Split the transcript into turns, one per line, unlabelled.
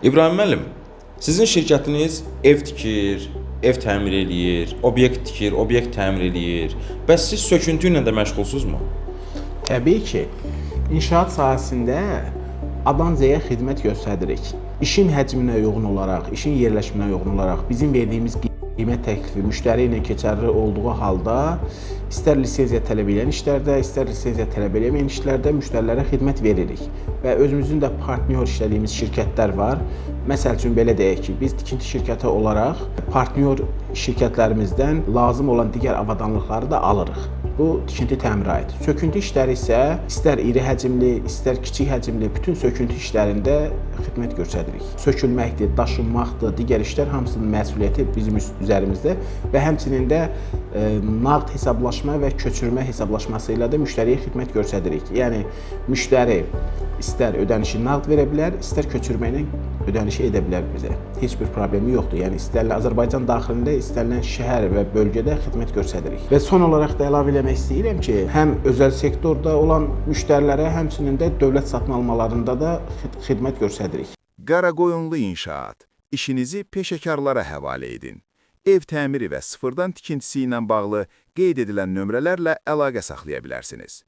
İbrahim müəllim, sizin şirkətiniz ev tikir, ev təmir eləyir, obyekt tikir, obyekt təmir eləyir. Bəs siz söküntü ilə də məşğulsunuzmu?
Təbii ki, inşaat sahəsində Adancaya xidmət göstəririk. İşin həcminə uyğun olaraq, işin yerləşminə uyğun olaraq bizim verdiyimiz qiymət təklifi müştəri ilə keçərli olduğu halda istər lisenziya tələb edən işlərdə, istər lisenziya tələb etməyən işlərdə müştərilərə xidmət veririk. Və özümüzün də partnyor işlədiyimiz şirkətlər var. Məsəl üçün belə deyək ki, biz tikinti şirkəti olaraq partnyor şirkətlərimizdən lazım olan digər avadanlıqları da alırıq. Bu tikinti təmirə aid. Söküntü işləri isə istər iri həcmli, istər kiçik həcmli bütün söküntü işlərində xidmət göstəririk. Sökülməkdir, daşınmaqdır, digər işlər hamısının məsuliyyəti bizim üzərimizdə və həmçinin də nağd hesablaşma və köçürmə hesablaşması ilə də müştəriyə xidmət göstəririk. Yəni müştəri istər ödənişi nağd verə bilər, istər köçürmə ilə ödənişi edə bilər bizə. Heç bir problemi yoxdur. Yəni istərlə Azərbaycan daxilində, istənilən şəhər və bölgədə xidmət göstəririk. Və son olaraq da əlavə eləmək istəyirəm ki, həm özəl sektorda olan müştərilərə, həmçinin də dövlət satın almalarında da xidmət göstəririk.
Qaraqoyunlu İnşaat. İşinizi peşəkarlara həvalə edin. Ev təmiri və sıfırdan tikintisi ilə bağlı qeyd edilən nömrələrlə əlaqə saxlaya bilərsiniz.